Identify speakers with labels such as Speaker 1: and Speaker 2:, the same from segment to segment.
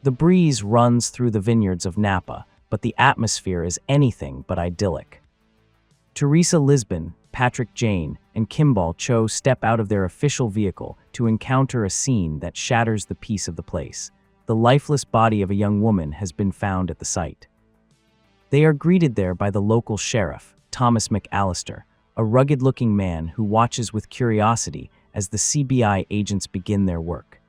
Speaker 1: The breeze runs through the vineyards of Napa, but the atmosphere is anything but idyllic. Teresa Lisbon, Patrick Jane, and Kimball Cho step out of their official vehicle to encounter a scene that shatters the peace of the place. The lifeless body of a young woman has been found at the site. They are greeted there by the local sheriff, Thomas McAllister, a rugged-looking man who watches with curiosity as the CBI agents begin their work.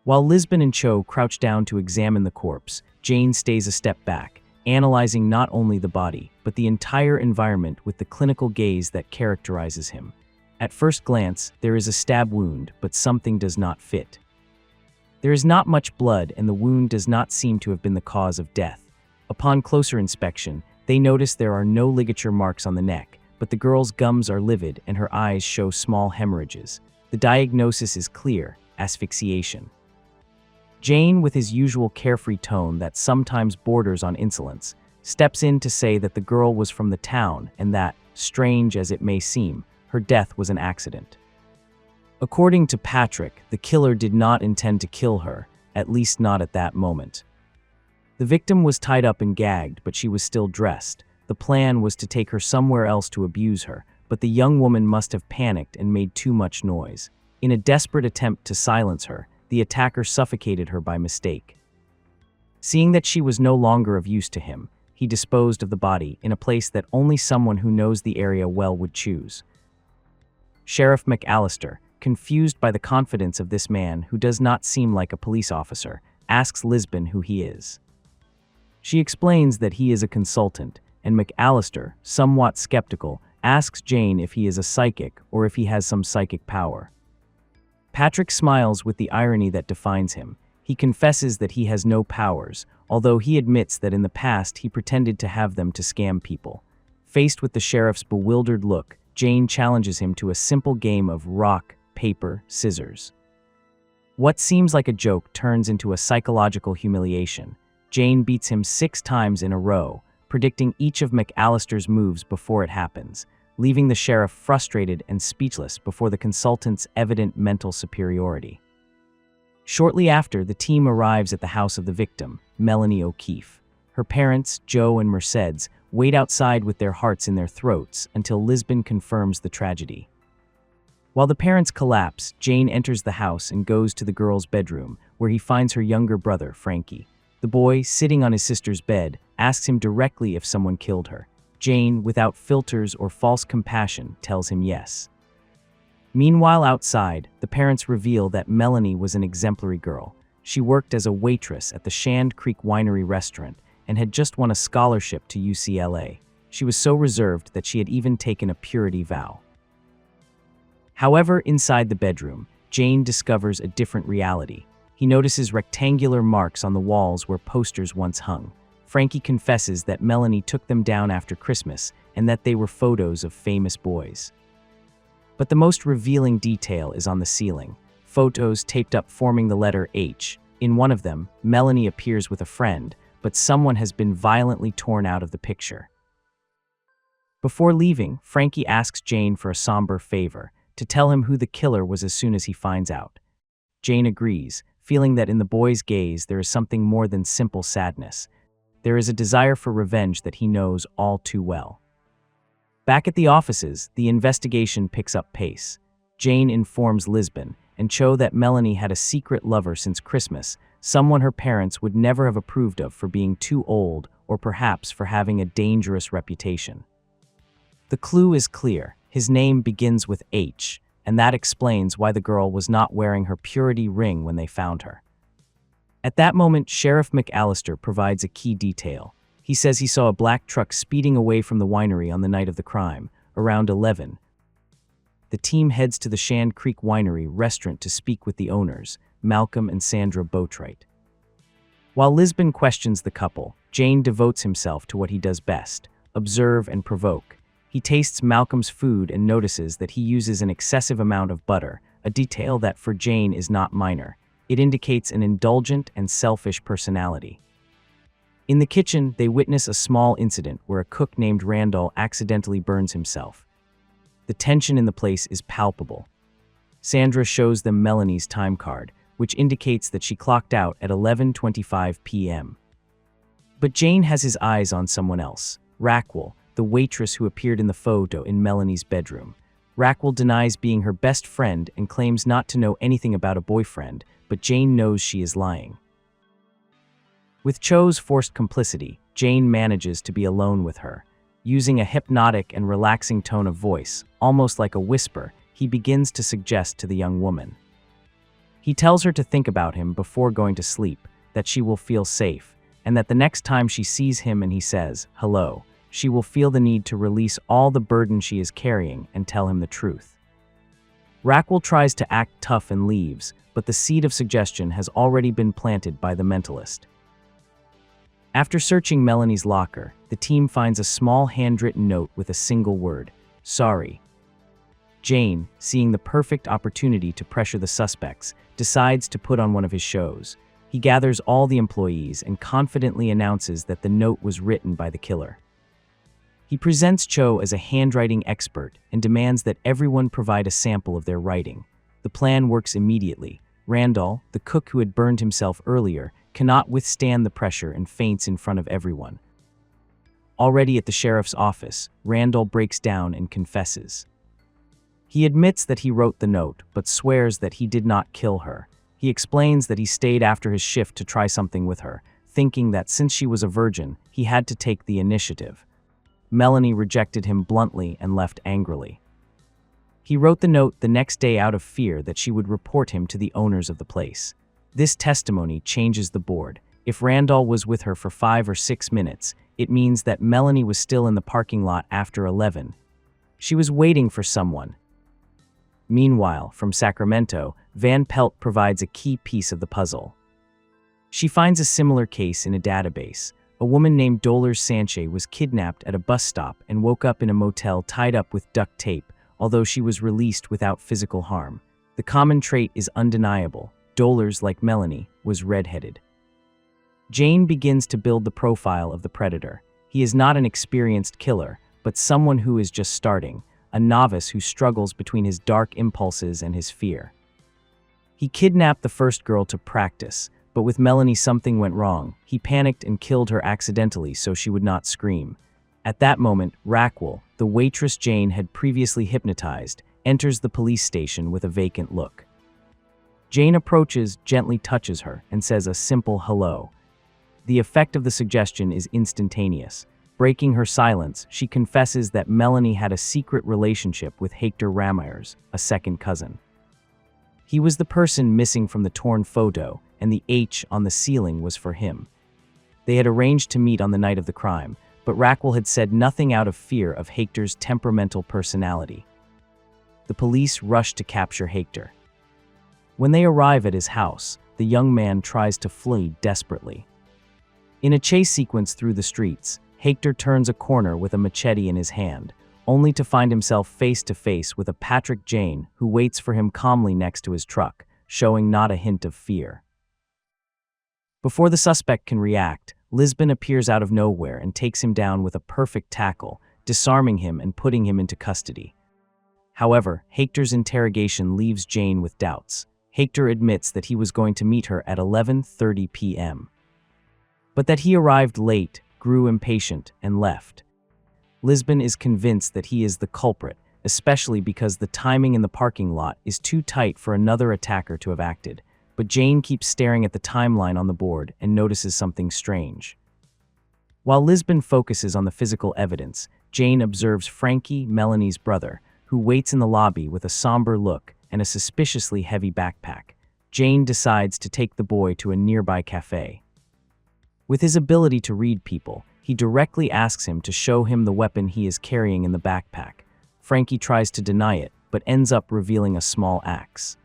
Speaker 1: While Lisbon and Cho crouch down to examine the corpse, Jane stays a step back, analyzing not only the body, but the entire environment with the clinical gaze that characterizes him. At first glance, there is a stab wound, but something does not fit. There is not much blood, and the wound does not seem to have been the cause of death. Upon closer inspection, they notice there are no ligature marks on the neck, but the girl's gums are livid and her eyes show small hemorrhages. The diagnosis is clear: asphyxiation. Jane, with his usual carefree tone that sometimes borders on insolence, steps in to say that the girl was from the town and that, strange as it may seem, her death was an accident. According to Patrick, the killer did not intend to kill her, at least not at that moment. The victim was tied up and gagged, but she was still dressed. The plan was to take her somewhere else to abuse her, but the young woman must have panicked and made too much noise. In a desperate attempt to silence her, the attacker suffocated her by mistake. Seeing that she was no longer of use to him, he disposed of the body in a place that only someone who knows the area well would choose. Sheriff McAllister, confused by the confidence of this man who does not seem like a police officer, asks Lisbon who he is. She explains that he is a consultant, and McAllister, somewhat skeptical, asks Jane if he is a psychic or if he has some psychic power. Patrick smiles with the irony that defines him. He confesses that he has no powers, although he admits that in the past he pretended to have them to scam people. Faced with the sheriff's bewildered look, Jane challenges him to a simple game of rock, paper, scissors. What seems like a joke turns into a psychological humiliation. Jane beats him 6 times in a row, predicting each of McAllister's moves before it happens, leaving the sheriff frustrated and speechless before the consultant's evident mental superiority. Shortly after, the team arrives at the house of the victim, Melanie O'Keefe. Her parents, Joe and Mercedes, wait outside with their hearts in their throats until Lisbon confirms the tragedy. While the parents collapse, Jane enters the house and goes to the girl's bedroom, where he finds her younger brother, Frankie. The boy, sitting on his sister's bed, asks him directly if someone killed her. Jane, without filters or false compassion, tells him yes. Meanwhile, outside, the parents reveal that Melanie was an exemplary girl. She worked as a waitress at the Shand Creek Winery restaurant and had just won a scholarship to UCLA. She was so reserved that she had even taken a purity vow. However, inside the bedroom, Jane discovers a different reality. He notices rectangular marks on the walls where posters once hung. Frankie confesses that Melanie took them down after Christmas and that they were photos of famous boys. But the most revealing detail is on the ceiling. Photos taped up forming the letter H. In one of them, Melanie appears with a friend, but someone has been violently torn out of the picture. Before leaving, Frankie asks Jane for a somber favor, to tell him who the killer was as soon as he finds out. Jane agrees, feeling that in the boy's gaze there is something more than simple sadness. There is a desire for revenge that he knows all too well. Back at the offices, the investigation picks up pace. Jane informs Lisbon and Cho that Melanie had a secret lover since Christmas, someone her parents would never have approved of for being too old or perhaps for having a dangerous reputation. The clue is clear. His name begins with H, and that explains why the girl was not wearing her purity ring when they found her. At that moment, Sheriff McAllister provides a key detail. He says he saw a black truck speeding away from the winery on the night of the crime, around 11. The team heads to the Shand Creek Winery restaurant to speak with the owners, Malcolm and Sandra Boatwright. While Lisbon questions the couple, Jane devotes himself to what he does best: observe and provoke. He tastes Malcolm's food and notices that he uses an excessive amount of butter, a detail that for Jane is not minor. It indicates an indulgent and selfish personality. In the kitchen, they witness a small incident where a cook named Randall accidentally burns himself. The tension in the place is palpable. Sandra shows them Melanie's time card, which indicates that she clocked out at 11:25 p.m. But Jane has his eyes on someone else, Raquel, the waitress who appeared in the photo in Melanie's bedroom. Raquel denies being her best friend and claims not to know anything about a boyfriend, but Jane knows she is lying. With Cho's forced complicity, Jane manages to be alone with her. Using a hypnotic and relaxing tone of voice, almost like a whisper, he begins to suggest to the young woman. He tells her to think about him before going to sleep, that she will feel safe, and that the next time she sees him and he says, "Hello," she will feel the need to release all the burden she is carrying and tell him the truth. Raquel tries to act tough and leaves, but the seed of suggestion has already been planted by the mentalist. After searching Melanie's locker, the team finds a small handwritten note with a single word, "Sorry." Jane, seeing the perfect opportunity to pressure the suspects, decides to put on one of his shows. He gathers all the employees and confidently announces that the note was written by the killer. He presents Cho as a handwriting expert and demands that everyone provide a sample of their writing. The plan works immediately. Randall, the cook who had burned himself earlier, cannot withstand the pressure and faints in front of everyone. Already at the sheriff's office, Randall breaks down and confesses. He admits that he wrote the note, but swears that he did not kill her. He explains that he stayed after his shift to try something with her, thinking that since she was a virgin, he had to take the initiative. Melanie rejected him bluntly and left angrily. He wrote the note the next day out of fear that she would report him to the owners of the place. This testimony changes the board. If Randall was with her for 5 or 6 minutes, it means that Melanie was still in the parking lot after 11. She was waiting for someone. Meanwhile, from Sacramento, Van Pelt provides a key piece of the puzzle. She finds a similar case in a database. A woman named Dolores Sanchez was kidnapped at a bus stop and woke up in a motel tied up with duct tape, although she was released without physical harm. The common trait is undeniable. Dolores, like Melanie, was redheaded. Jane begins to build the profile of the predator. He is not an experienced killer, but someone who is just starting, a novice who struggles between his dark impulses and his fear. He kidnapped the first girl to practice, but with Melanie something went wrong. He panicked and killed her accidentally so she would not scream. At that moment, Raquel, the waitress Jane had previously hypnotized, enters the police station with a vacant look. Jane approaches, gently touches her, and says a simple hello. The effect of the suggestion is instantaneous. Breaking her silence, she confesses that Melanie had a secret relationship with Hector Ramirez, a second cousin. He was the person missing from the torn photo, and the H on the ceiling was for him. They had arranged to meet on the night of the crime, but Raquel had said nothing out of fear of Hector's temperamental personality. The police rushed to capture Hector. When they arrive at his house, the young man tries to flee desperately. In a chase sequence through the streets, Hector turns a corner with a machete in his hand, only to find himself face to face with a Patrick Jane who waits for him calmly next to his truck, showing not a hint of fear. Before the suspect can react, Lisbon appears out of nowhere and takes him down with a perfect tackle, disarming him and putting him into custody. However, Hector's interrogation leaves Jane with doubts. Hector admits that he was going to meet her at 11:30 p.m. but that he arrived late, grew impatient, and left. Lisbon is convinced that he is the culprit, especially because the timing in the parking lot is too tight for another attacker to have acted. But Jane keeps staring at the timeline on the board and notices something strange. While Lisbon focuses on the physical evidence, Jane observes Frankie, Melanie's brother, who waits in the lobby with a somber look and a suspiciously heavy backpack. Jane decides to take the boy to a nearby cafe. With his ability to read people, he directly asks him to show him the weapon he is carrying in the backpack. Frankie tries to deny it, but ends up revealing a small axe.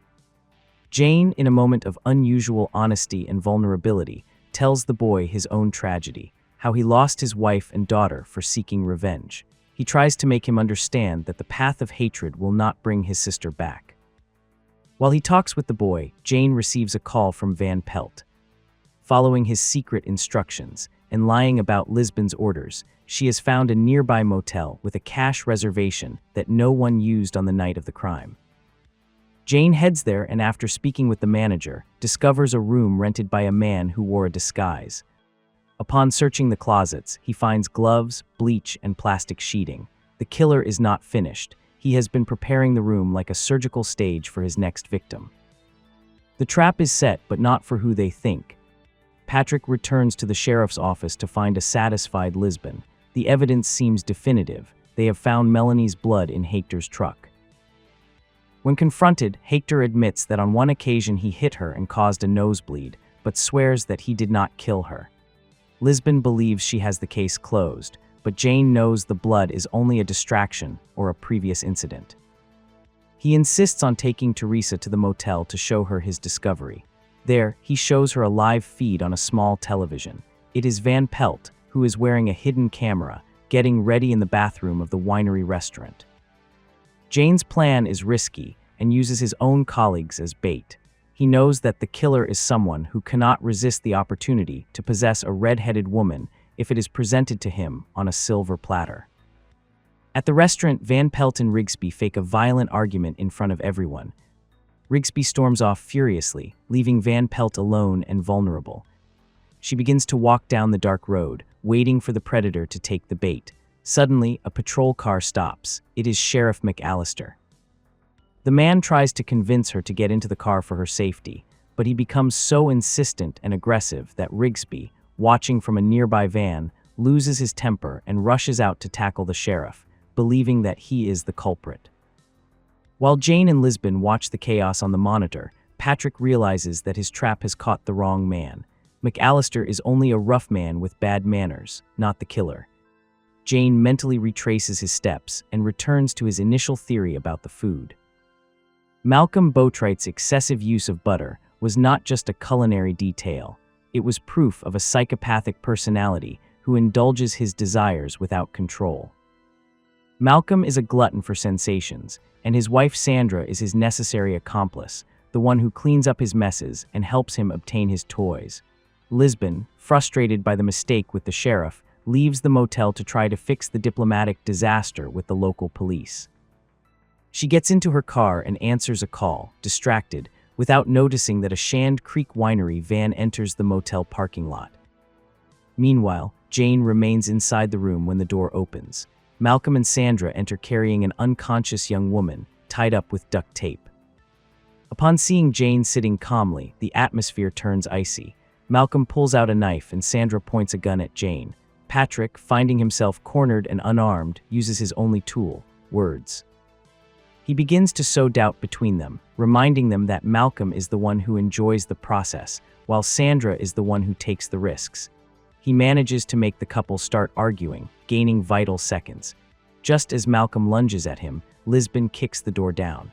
Speaker 1: Jane, in a moment of unusual honesty and vulnerability, tells the boy his own tragedy, how he lost his wife and daughter for seeking revenge. He tries to make him understand that the path of hatred will not bring his sister back. While he talks with the boy, Jane receives a call from Van Pelt. Following his secret instructions and lying about Lisbon's orders, she has found a nearby motel with a cash reservation that no one used on the night of the crime. Jane heads there and after speaking with the manager, discovers a room rented by a man who wore a disguise. Upon searching the closets, he finds gloves, bleach, and plastic sheeting. The killer is not finished. He has been preparing the room like a surgical stage for his next victim. The trap is set, but not for who they think. Patrick returns to the sheriff's office to find a satisfied Lisbon. The evidence seems definitive. They have found Melanie's blood in Hector's truck. When confronted, Hector admits that on one occasion he hit her and caused a nosebleed, but swears that he did not kill her. Lisbon believes she has the case closed, but Jane knows the blood is only a distraction or a previous incident. He insists on taking Teresa to the motel to show her his discovery. There, he shows her a live feed on a small television. It is Van Pelt, who is wearing a hidden camera, getting ready in the bathroom of the winery restaurant. Jane's plan is risky and uses his own colleagues as bait. He knows that the killer is someone who cannot resist the opportunity to possess a red-headed woman if it is presented to him on a silver platter. At the restaurant, Van Pelt and Rigsby fake a violent argument in front of everyone. Rigsby storms off furiously, leaving Van Pelt alone and vulnerable. She begins to walk down the dark road, waiting for the predator to take the bait. Suddenly, a patrol car stops. It is Sheriff McAllister. The man tries to convince her to get into the car for her safety, but he becomes so insistent and aggressive that Rigsby, watching from a nearby van, loses his temper and rushes out to tackle the sheriff, believing that he is the culprit. While Jane and Lisbon watch the chaos on the monitor, Patrick realizes that his trap has caught the wrong man. McAllister is only a rough man with bad manners, not the killer. Jane mentally retraces his steps and returns to his initial theory about the food. Malcolm Boatwright's excessive use of butter was not just a culinary detail. It was proof of a psychopathic personality who indulges his desires without control. Malcolm is a glutton for sensations, and his wife Sandra is his necessary accomplice, the one who cleans up his messes and helps him obtain his toys. Lisbon, frustrated by the mistake with the sheriff, leaves the motel to try to fix the diplomatic disaster with the local police. She gets into her car and answers a call, distracted, without noticing that a Shand Creek Winery van enters the motel parking lot. Meanwhile, Jane remains inside the room when the door opens. Malcolm and Sandra enter carrying an unconscious young woman, tied up with duct tape. Upon seeing Jane sitting calmly, the atmosphere turns icy. Malcolm pulls out a knife and Sandra points a gun at Jane. Patrick, finding himself cornered and unarmed, uses his only tool, words. He begins to sow doubt between them, reminding them that Malcolm is the one who enjoys the process, while Sandra is the one who takes the risks. He manages to make the couple start arguing, gaining vital seconds. Just as Malcolm lunges at him, Lisbon kicks the door down.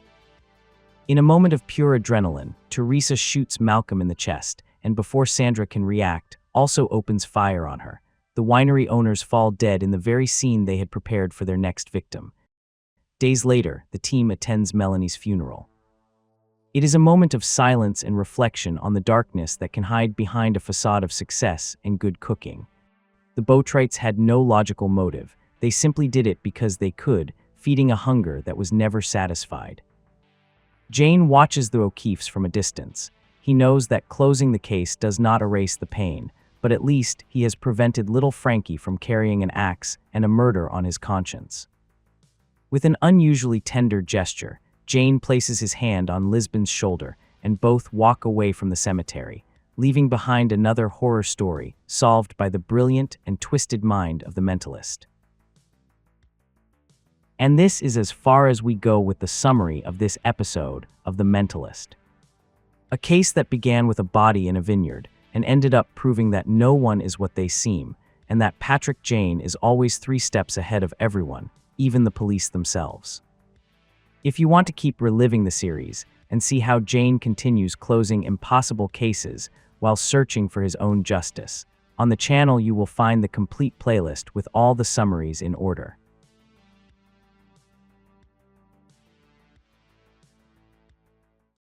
Speaker 1: In a moment of pure adrenaline, Teresa shoots Malcolm in the chest, and before Sandra can react, also opens fire on her. The winery owners fall dead in the very scene they had prepared for their next victim. Days later, the team attends Melanie's funeral. It is a moment of silence and reflection on the darkness that can hide behind a facade of success and good cooking. The Boatwrights had no logical motive. They simply did it because they could, feeding a hunger that was never satisfied. Jane watches the O'Keeffes from a distance. He knows that closing the case does not erase the pain, but at least he has prevented little Frankie from carrying an axe and a murder on his conscience. With an unusually tender gesture, Jane places his hand on Lisbon's shoulder and both walk away from the cemetery, leaving behind another horror story solved by the brilliant and twisted mind of the Mentalist. And this is as far as we go with the summary of this episode of The Mentalist. A case that began with a body in a vineyard and ended up proving that no one is what they seem, and that Patrick Jane is always 3 steps ahead of everyone, even the police themselves. If you want to keep reliving the series and see how Jane continues closing impossible cases while searching for his own justice, on the channel you will find the complete playlist with all the summaries in order.